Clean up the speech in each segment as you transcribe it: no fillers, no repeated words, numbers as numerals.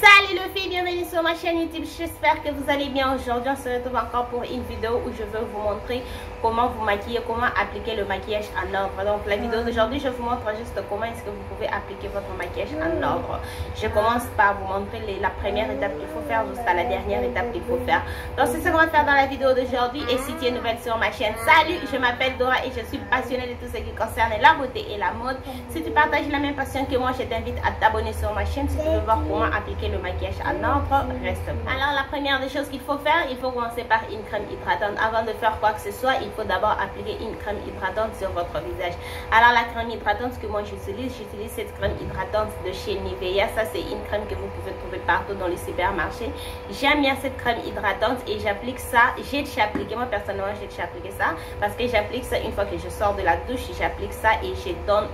Salut les filles, bienvenue sur ma chaîne YouTube, j'espère que vous allez bien. Aujourd'hui on se retrouve encore pour une vidéo où je veux vous montrer comment vous maquiller, comment appliquer le maquillage en ordre. Donc la vidéo d'aujourd'hui je vous montre juste comment est-ce que vous pouvez appliquer votre maquillage en ordre. Je commence par vous montrer la première étape qu'il faut faire jusqu'à la dernière étape qu'il faut faire. Donc c'est ce qu'on va faire dans la vidéo d'aujourd'hui. Et si tu es nouvelle sur ma chaîne, salut, je m'appelle Dora et je suis passionnée de tout ce qui concerne la beauté et la mode. Si tu partages la même passion que moi, je t'invite à t'abonner sur ma chaîne si tu veux voir comment appliquer le maquillage en ordre. Reste. Alors la première des choses qu'il faut faire, il faut commencer par une crème hydratante. Avant de faire quoi que ce soit, il faut d'abord appliquer une crème hydratante sur votre visage. Alors la crème hydratante que moi j'utilise cette crème hydratante de chez Nivea. Ça c'est une crème que vous pouvez trouver partout dans les supermarchés. J'aime bien cette crème hydratante et j'applique ça. J'ai déjà appliqué, moi personnellement j'ai déjà appliqué ça parce que j'applique ça une fois que je sors de la douche. J'applique ça et je donne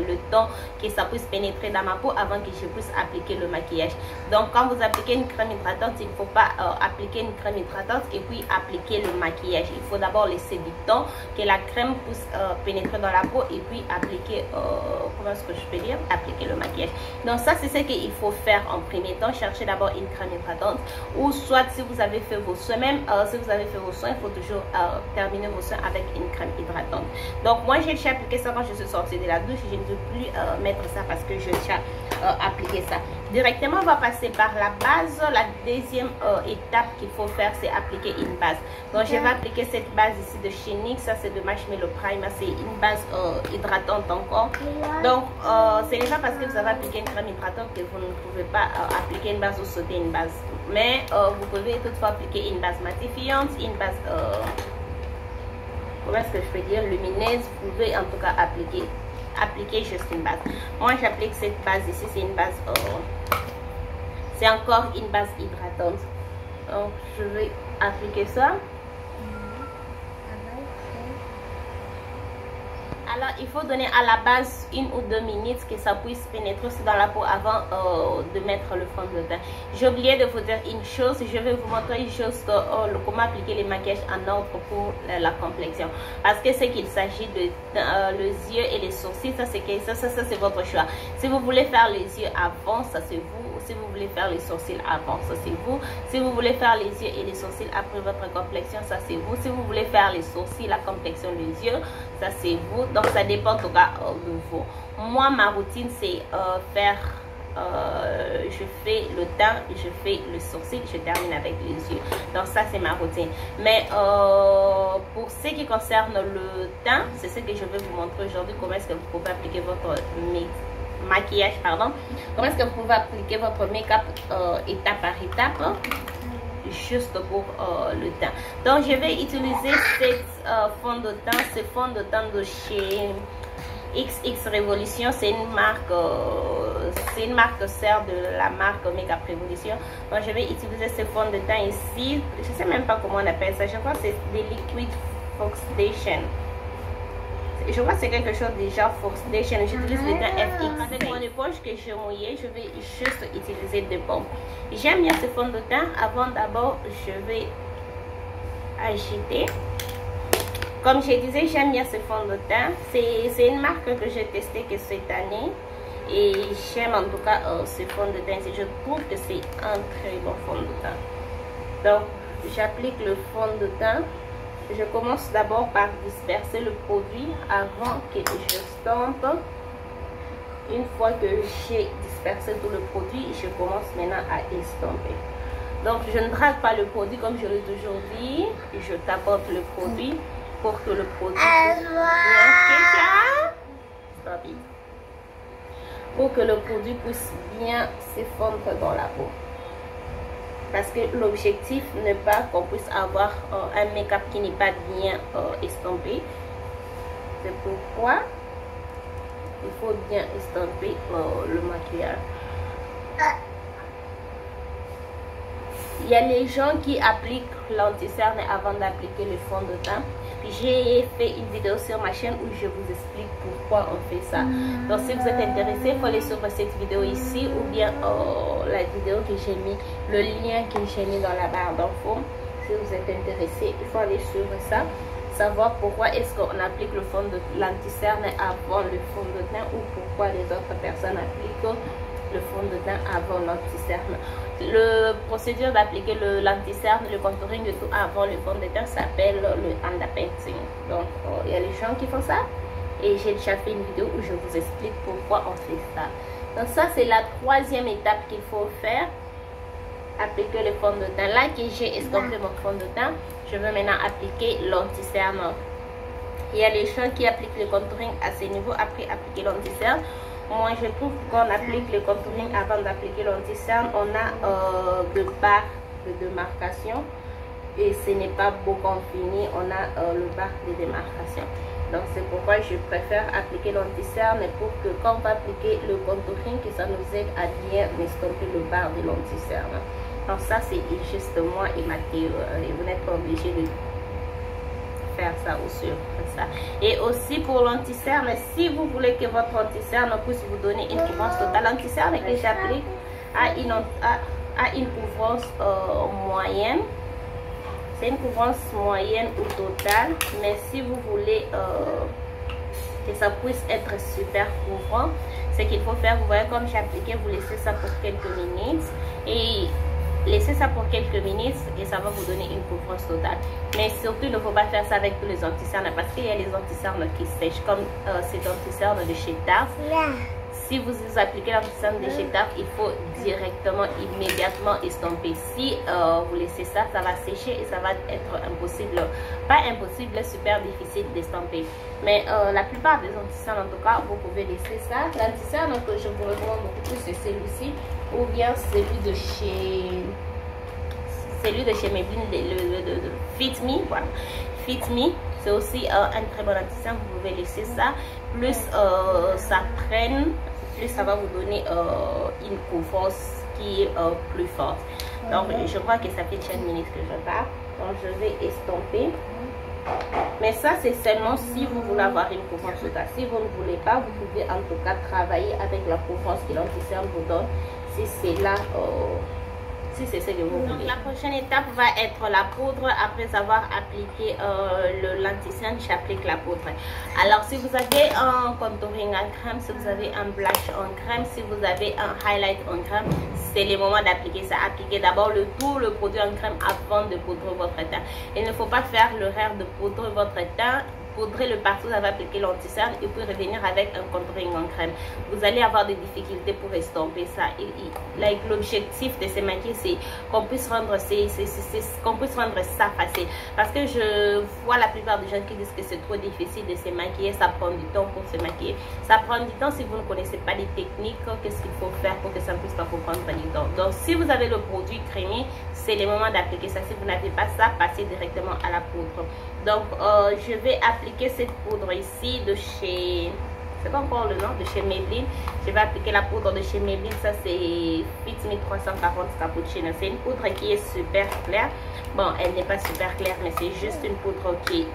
le temps que ça puisse pénétrer dans ma peau avant que je puisse appliquer le maquillage. Donc quand vous appliquez une crème hydratante, il ne faut pas appliquer une crème hydratante et puis appliquer le maquillage. Il faut d'abord laisser du temps que la crème puisse pénétrer dans la peau et puis appliquer, comment est-ce que je peux dire, appliquer le maquillage. Donc ça c'est ce qu'il faut faire en premier temps. Cherchez d'abord une crème hydratante, ou soit si vous avez fait vos soins, même si vous avez fait vos soins, il faut toujours terminer vos soins avec une crème hydratante. Donc moi j'ai déjà appliqué ça quand je suis sortie de la douche. Je ne veux plus mettre ça parce que je déjà appliqué ça. Directement on va passer par la base. La deuxième étape qu'il faut faire, c'est appliquer une base. Donc je vais appliquer cette base ici de chez NYX. Ça c'est de Marshmallow Primer. C'est une base hydratante encore. Donc ce n'est pas parce que vous avez appliqué une crème hydratante que vous ne pouvez pas appliquer une base ou sauter une base. Mais vous pouvez toutefois appliquer une base matifiante, une base comment est-ce que je peux dire, lumineuse. Vous pouvez en tout cas appliquer juste une base. Moi j'applique cette base ici, c'est une base c'est encore une base hydratante. Donc je vais appliquer ça. Alors il faut donner à la base 1 ou 2 minutes que ça puisse pénétrer dans la peau avant de mettre le fond de teint. J'ai oublié de vous dire une chose. Je vais vous montrer juste comment appliquer les maquillages en ordre pour la complexion. Parce que c'est qu'il s'agit de les yeux et les sourcils, ça c'est votre choix. Si vous voulez faire les yeux avant, ça c'est vous. Si vous voulez faire les sourcils avant, ça c'est vous. Si vous voulez faire les yeux et les sourcils après votre complexion, ça c'est vous. Si vous voulez faire les sourcils, la complexion des yeux, ça c'est vous. Donc ça dépend en tout cas de vous. Moi ma routine c'est faire je fais le teint, je fais le sourcil, je termine avec les yeux. Donc ça c'est ma routine. Mais pour ce qui concerne le teint, c'est ce que je vais vous montrer aujourd'hui. Comment est-ce que vous pouvez appliquer votre maquillage, pardon. Comment est-ce que vous pouvez appliquer votre make-up étape par étape, juste pour le teint. Donc je vais utiliser cette fond de teint, ce fond de teint de chez XX Revolution. C'est une marque sœur de la marque Makeup Revolution. Donc je vais utiliser ce fond de teint ici. Je sais même pas comment on appelle ça. Je crois que c'est des liquid foundation. Je vois que c'est quelque chose déjà foundation. J'utilise le teint FX. Avec mon éponge que j'ai mouillé, je vais juste utiliser des bombes. J'aime bien ce fond de teint. Avant d'abord, je vais agiter. Comme je disais, j'aime bien ce fond de teint. C'est une marque que j'ai testé que cette année. Et j'aime en tout cas ce fond de teint. Je trouve que c'est un très bon fond de teint. Donc, j'applique le fond de teint. Je commence d'abord par disperser le produit avant que je stampe. Une fois que j'ai dispersé tout le produit, je commence maintenant à estomper. Donc je ne drague pas le produit comme je l'ai toujours dit. Je tapote le produit pour que le produit puisse bien se fondre dans la peau. Parce que l'objectif n'est pas qu'on puisse avoir un make-up qui n'est pas bien estompé. C'est pourquoi il faut bien estomper le maquillage. Il y a les gens qui appliquent l'anti-cerne avant d'appliquer le fond de teint. J'ai fait une vidéo sur ma chaîne où je vous explique pourquoi on fait ça. Donc si vous êtes intéressé, il faut aller suivre cette vidéo ici, ou bien la vidéo que j'ai mis, le lien que j'ai mis dans la barre d'infos. Si vous êtes intéressé, il faut aller suivre ça, savoir pourquoi est-ce qu'on applique le fond de l'anti-cerne avant le fond de teint, ou pourquoi les autres personnes appliquent le fond de teint avant l'anti-cerne. Le procédure d'appliquer l'anti-cerne, le contouring de tout avant le fond de teint s'appelle le underpainting. Donc il y a les gens qui font ça et j'ai déjà fait une vidéo où je vous explique pourquoi on fait ça. Donc ça c'est la troisième étape qu'il faut faire. Appliquer le fond de teint. Là que j'ai estompé mon fond de teint, je veux maintenant appliquer l'anti-cerne. Il y a les gens qui appliquent le contouring à ce niveau après appliquer l'anti-cerne. Moi je trouve qu'on applique le contouring avant d'appliquer l'anti-cerne. On a de barres de démarcation et ce n'est pas beau quand fini. On a le bar de démarcation. Donc c'est pourquoi je préfère appliquer l'anti-cerne pour que quand on va appliquer le contouring, que ça nous aide à bien estomper le bar de l'anti-cerne. Donc ça c'est juste moi et Mathieu. Et vous n'êtes pas obligé de faire ça ou sur ça. Et aussi pour l'anti-cerne, si vous voulez que votre anti-cerne puisse vous donner une couvrance totale, l'anti-cerne que j'applique a une couvrance moyenne. C'est une couvrance moyenne ou totale, mais si vous voulez que ça puisse être super couvrant, ce qu'il faut faire, vous voyez comme j'ai appliqué, vous laissez ça pour quelques minutes et laissez ça pour quelques minutes et ça va vous donner une couvrance totale. Mais surtout, il ne faut pas faire ça avec tous les anti-cernes parce qu'il y a les anti-cernes qui sèchent, comme cet anti-cerne de chez Dove. Si vous appliquez l'anti-cerne de chez Dove, il faut directement, immédiatement estomper. Si vous laissez ça, ça va sécher et ça va être impossible, pas impossible, super difficile d'estomper. Mais la plupart des anti-cernes, en tout cas, vous pouvez laisser ça. L'anti-cerne que je vous recommande beaucoup plus, c'est celui-ci ou bien celui de chez Maybelline, le Fit Me, voilà. Fit Me, c'est aussi un très bon anti-cerne. Vous pouvez laisser ça. Plus ça traîne, plus ça va vous donner une couvrance qui est plus forte. Donc je crois que ça fait déjà une minute que je pars. Donc je vais estomper. Mais ça c'est seulement si vous voulez avoir une couvrance totale. Si vous ne voulez pas, vous pouvez en tout cas travailler avec la couvrance que l'anti-cerne vous donne. Si c'est là, si c'est ce que vous voulez. Donc, la prochaine étape va être la poudre. Après avoir appliqué l'anti-cerne, j'applique la poudre. Alors si vous avez un contouring en crème, si vous avez un blush en crème, si vous avez un highlight en crème, c'est le moment d'appliquer ça. Appliquez d'abord le produit en crème avant de poudrer votre teint. Il ne faut pas faire l'erreur de poudrer votre teint, poudrer le partout, ça va appliquer l'anti-cerne et puis revenir avec un contouring en crème. Vous allez avoir des difficultés pour estomper ça. L'objectif de se maquiller, c'est qu'on puisse rendre ça facile. Parce que je vois la plupart des gens qui disent que c'est trop difficile de se maquiller, ça prend du temps pour se maquiller. Ça prend du temps si vous ne connaissez pas les techniques, qu'est-ce qu'il faut faire pour que ça ne puisse pas vous prendre du temps. Donc si vous avez le produit crémé, c'est le moment d'appliquer ça. Si vous n'avez pas ça, passez directement à la poudre. Donc je vais appliquer cette poudre ici de chez, c'est pas encore le nom, de chez Maybelline. Je vais appliquer la poudre de chez Maybelline. Ça c'est Fit Me 340 Cappuccino. C'est une poudre qui est super claire. Bon, elle n'est pas super claire, mais c'est juste une poudre qui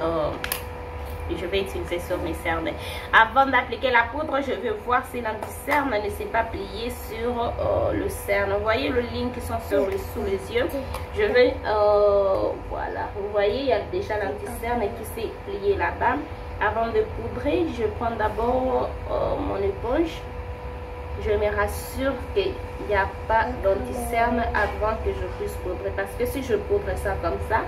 je vais utiliser sur mes cernes. Avant d'appliquer la poudre, je vais voir si l'anti-cerne ne s'est pas plié sur le cerne. Vous voyez le ligne qui sont sous les yeux. Je vais, voilà, vous voyez, il y a déjà l'anti-cerne qui s'est plié là-bas. Avant de poudrer, je prends d'abord mon éponge. Je me rassure qu'il n'y a pas d'anti-cerne avant que je puisse poudrer. Parce que si je poudre ça comme ça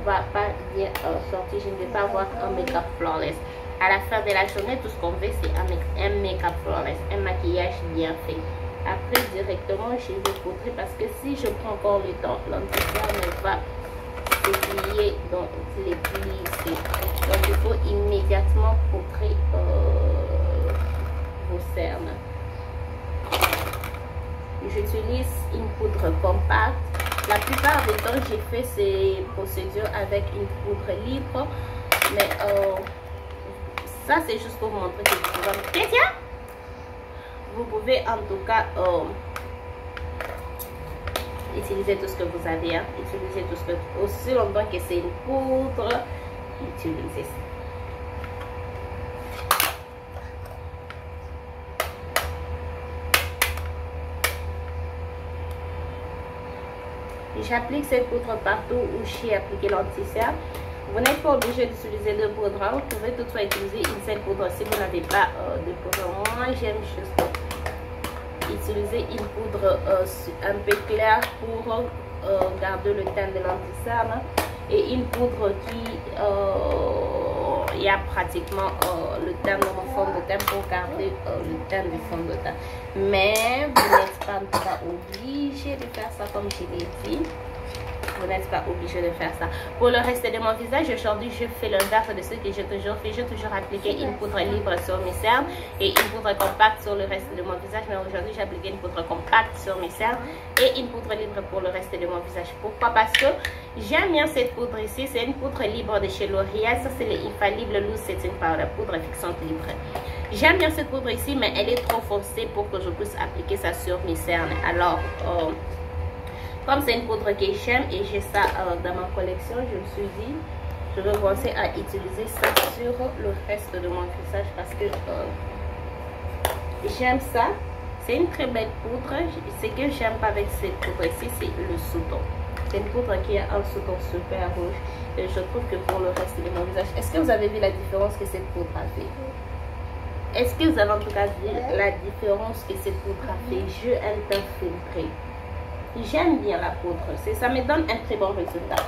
va pas bien sortir. Je ne vais pas avoir un make-up flawless. À la fin de la journée, tout ce qu'on veut, c'est un make-up flawless, un maquillage bien fait. Après, directement, je vais poudrer parce que si je prends encore le temps, l'anti-cerne va se plier dans les plis ici. Donc, il faut immédiatement poudrer vos cernes. J'utilise une poudre compacte. La plupart des temps, j'ai fait ces procédures avec une poudre libre. Mais ça, c'est juste pour vous montrer que vous pouvez en tout cas utiliser tout ce que vous avez. Hein. Utilisez tout ce que, aussi longtemps que c'est une poudre, utilisez ça. J'applique cette poudre partout où j'ai appliqué l'anti-cerne. Vous n'êtes pas obligé d'utiliser deux poudres. Vous pouvez toutefois utiliser une seule poudre si vous n'avez pas de poudre. Moi, j'aime juste utiliser une poudre un peu claire pour garder le teint de l'anti-cerne et une poudre qui il y a pratiquement le teint de mon fond de teint pour garder le teint du fond de teint. Mais vous n'êtes pas en tout cas obligé de faire ça comme je l'ai dit. Vous n'êtes pas obligé de faire ça. Pour le reste de mon visage, aujourd'hui, je fais l'inverse de ce que j'ai toujours fait. J'ai toujours appliqué une poudre libre sur mes cernes et une poudre compacte sur le reste de mon visage. Mais aujourd'hui, j'ai appliqué une poudre compacte sur mes cernes et une poudre libre pour le reste de mon visage. Pourquoi? Parce que j'aime bien cette poudre ici. C'est une poudre libre de chez L'Oréal. Ça, c'est l'Infallible Loose Setting Powder, poudre fixante libre. J'aime bien cette poudre ici, mais elle est trop foncée pour que je puisse appliquer ça sur mes cernes. Alors, comme c'est une poudre que j'aime et j'ai ça dans ma collection, je me suis dit, je vais commencer à utiliser ça sur le reste de mon visage parce que j'aime ça. C'est une très belle poudre. Ce que j'aime pas avec cette poudre ici, c'est le sous-ton. C'est une poudre qui a un sous-ton super rouge. Et je trouve que pour le reste de mon visage, est-ce que vous avez vu la différence que cette poudre a fait? Est-ce que vous avez en tout cas vu la différence que cette poudre a fait? Je aime infiltrer. J'aime bien la poudre, ça me donne un très bon résultat.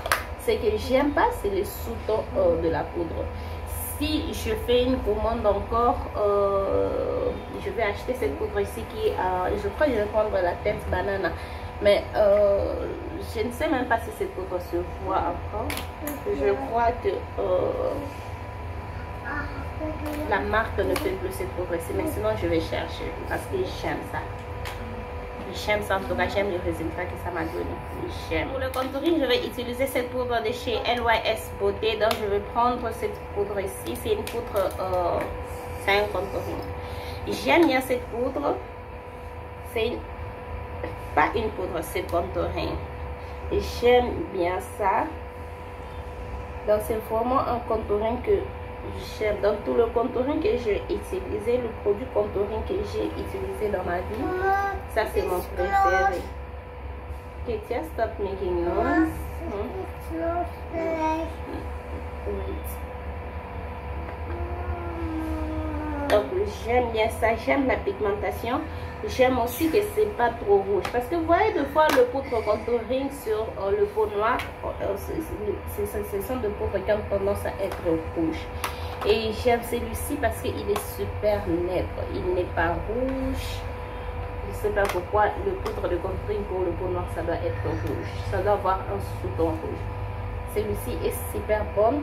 Ce que j'aime pas, c'est le sous-ton de la poudre. Si je fais une commande encore, je vais acheter cette poudre ici qui je crois que je vais prendre la teinte banane. Mais je ne sais même pas si cette poudre se voit encore. Je crois que la marque ne fait plus cette poudre ici, mais sinon je vais chercher parce que j'aime ça. J'aime ça, en tout cas j'aime le résultat que ça m'a donné. J'aime. Pour le contouring, je vais utiliser cette poudre de chez LYS Beauté. Donc je vais prendre cette poudre ici. C'est une poudre, c'est un contouring. J'aime bien cette poudre. C'est pas une poudre, c'est contouring. J'aime bien ça. Donc c'est vraiment un contouring que j'aime. Dans tout le contouring que j'ai utilisé, le produit contouring que j'ai utilisé dans ma vie, ça c'est mon préféré. Ketia, stop making noise. Donc j'aime bien ça, j'aime la pigmentation. J'aime aussi que c'est pas trop rouge. Parce que vous voyez des fois le poudre contouring sur le peau noire, ce sont des poudres qui ont tendance à être rouges. Et j'aime celui-ci parce qu'il est super net. Il n'est pas rouge. Je ne sais pas pourquoi le poudre de contouring pour le peau noire, ça doit être rouge. Ça doit avoir un sous-ton rouge. Celui-ci est super bon.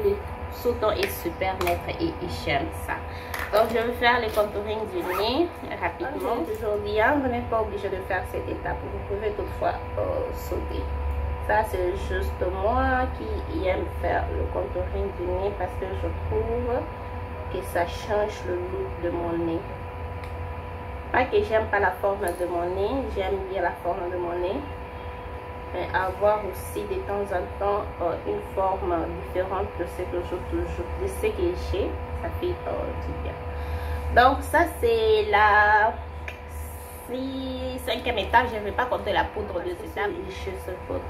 Le sous-ton est super net et j'aime ça. Donc je vais faire le contouring du nez rapidement. Toujours bien, vous n'êtes pas obligé de faire cette étape. Vous pouvez toutefois sauter. Ça c'est juste moi qui aime faire le contouring du nez parce que je trouve que ça change le look de mon nez. Pas que j'aime pas la forme de mon nez, j'aime bien la forme de mon nez. Mais avoir aussi de temps en temps une forme différente de ce que j'ai, ça fait du bien. Donc ça c'est la 5e étape. Je ne vais pas compter la poudre de cette étape, juste poudre.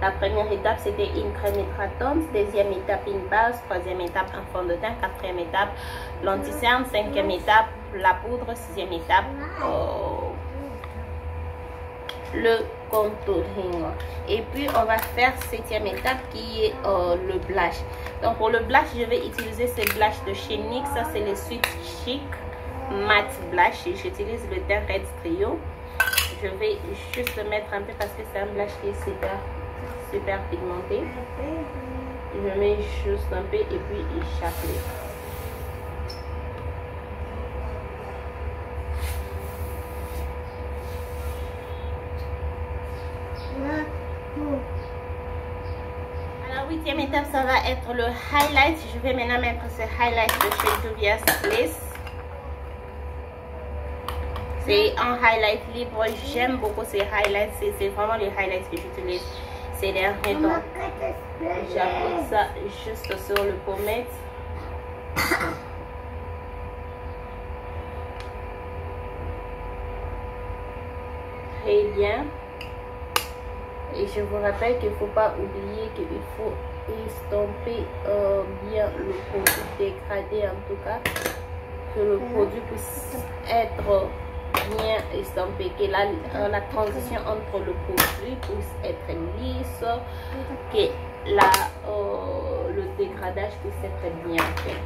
La première étape c'était une crème hydratante, deuxième étape une base, troisième étape un fond de teint, quatrième étape l'anti-cerne, cinquième étape la poudre, sixième étape le contouring. Et puis on va faire septième étape qui est le blush. Donc pour le blush, je vais utiliser ce blush de chez NYX. Ça c'est le Sweet Chic Matte Blush. J'utilise le teint Red Trio. Je vais juste le mettre un peu parce que c'est un blush qui est super pigmenté. Je mets juste un peu et puis j'applique. Alors, huitième étape, ça va être le highlight. Je vais maintenant mettre ce highlight de chez Juvia's Place. C'est un highlight libre. J'aime beaucoup ces highlights. C'est vraiment les highlights que j'utilise ces derniers temps. J'applique ça juste sur le pommette. Très bien. Et je vous rappelle qu'il ne faut pas oublier qu'il faut estomper bien le produit, dégrader en tout cas, que le produit puisse être bien estampé, que la transition entre le produit puisse être lisse, que le dégradage puisse être bien fait.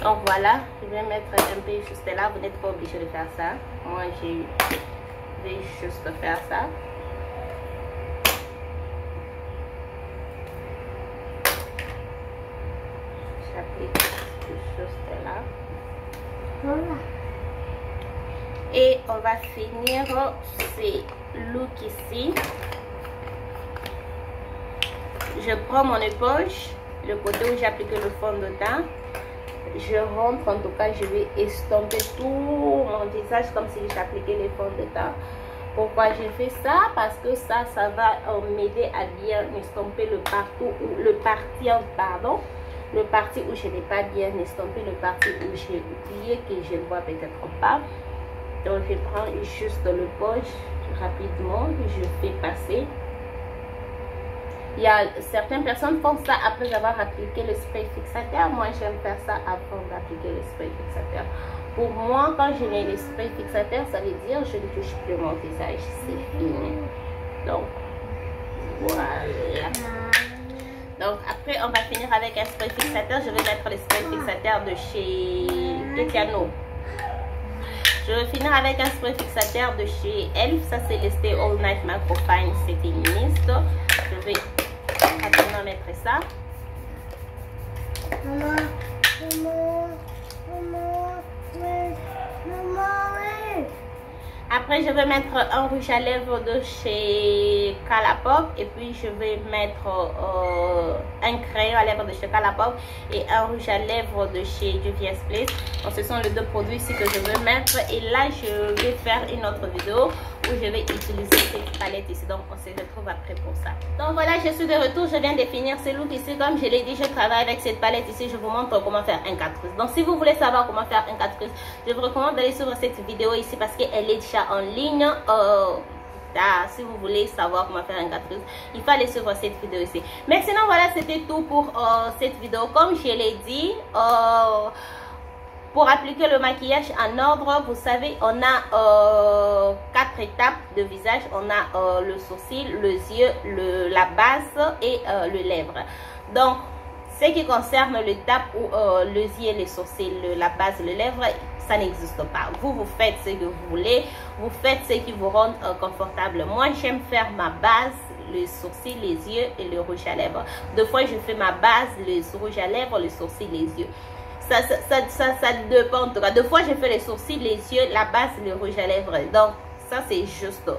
Donc voilà, je vais mettre un peu juste là. Vous n'êtes pas obligé de faire ça. Moi, je vais juste faire ça. J'applique juste là. Voilà. Et on va finir ces looks ici. Je prends mon éponge, le côté où j'ai appliqué le fond de teint. Je rentre, en tout cas, je vais estomper tout mon visage comme si j'appliquais les fonds de teint. Pourquoi j'ai fait ça? Parce que ça va m'aider à bien estomper le parti où je n'ai pas bien estompé, le parti où j'ai oublié que je ne vois peut-être pas. Donc je prends juste le poche rapidement, je fais passer. Il y a certaines personnes font ça après avoir appliqué le spray fixateur. Moi, j'aime faire ça avant d'appliquer le spray fixateur. Pour moi, quand je mets le spray fixateur, ça veut dire je ne touche plus mon visage. C'est fini. Donc, voilà. Donc, après, on va finir avec un spray fixateur. Je vais mettre le spray fixateur de chez Etiano. Je vais finir avec un spray fixateur de chez Elf. Ça, c'est le Stay All Night Macro Fine Setting Mist. Je vais rapidement mettre ça. Après, je vais mettre un rouge à lèvres de chez Colourpop. Et puis, je vais mettre un crayon à lèvres de chez Colourpop et un rouge à lèvres de chez Juvia's Place. Donc, ce sont les deux produits ici que je vais mettre. Et là, je vais faire une autre vidéo où je vais utiliser cette palette ici. Donc, on se retrouve après pour ça. Donc, voilà, je suis de retour. Je viens de finir ce look ici. Comme je l'ai dit, je travaille avec cette palette ici. Je vous montre comment faire un 4 pouces. Donc, si vous voulez savoir comment faire un 4 pouces, je vous recommande d'aller suivre cette vidéo ici parce qu'elle est déjà en ligne. Si vous voulez savoir comment faire un 4 pouces, il faut aller suivre cette vidéo ici. Mais sinon, voilà, c'était tout pour cette vidéo. Comme je l'ai dit, pour appliquer le maquillage en ordre, vous savez, on a 4 étapes de visage. On a le sourcil, les yeux, la base et les lèvres. Donc, ce qui concerne l'étape où les yeux, les sourcils, la base, les lèvres, ça n'existe pas. Vous faites ce que vous voulez. Vous faites ce qui vous rend confortable. Moi, j'aime faire ma base, les sourcils, les yeux et le rouge à lèvres. Deux fois, je fais ma base, les rouges à lèvres, les sourcils, les yeux. Ça dépend en tout cas. Deux fois, je fais les sourcils, les yeux, la base, le rouge à lèvres. Donc, ça, c'est juste...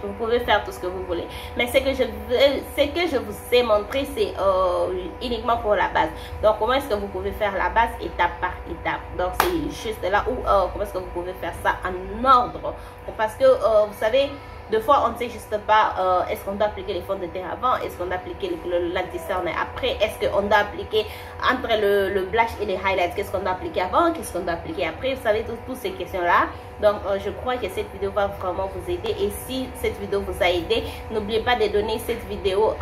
vous pouvez faire tout ce que vous voulez. Mais ce que je vous ai montré, c'est uniquement pour la base. Donc, comment est-ce que vous pouvez faire la base étape par étape. Donc, c'est juste là où, comment est-ce que vous pouvez faire ça en ordre. Parce que, vous savez... Deux fois, on ne sait juste pas est-ce qu'on doit appliquer les fonds de teint avant, est-ce qu'on doit appliquer l'anti-cerne après, est-ce qu'on doit appliquer entre le blush et les highlights, qu'est-ce qu'on doit appliquer avant, qu'est-ce qu'on doit appliquer après. Vous savez, toutes ces questions-là. Donc, je crois que cette vidéo va vraiment vous aider. Et si cette vidéo vous a aidé, n'oubliez pas de donner cette vidéo,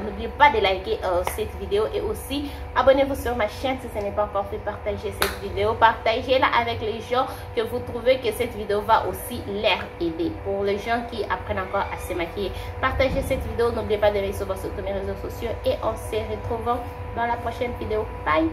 n'oubliez pas de liker cette vidéo. Et aussi, abonnez-vous sur ma chaîne si ce n'est pas encore fait. Partagez cette vidéo, partagez-la avec les gens que vous trouvez que cette vidéo va aussi les aider. Pour les gens qui apprennent encore à se maquiller, partagez cette vidéo. N'oubliez pas de me suivre sur tous mes réseaux sociaux. Et on se retrouve dans la prochaine vidéo. Bye!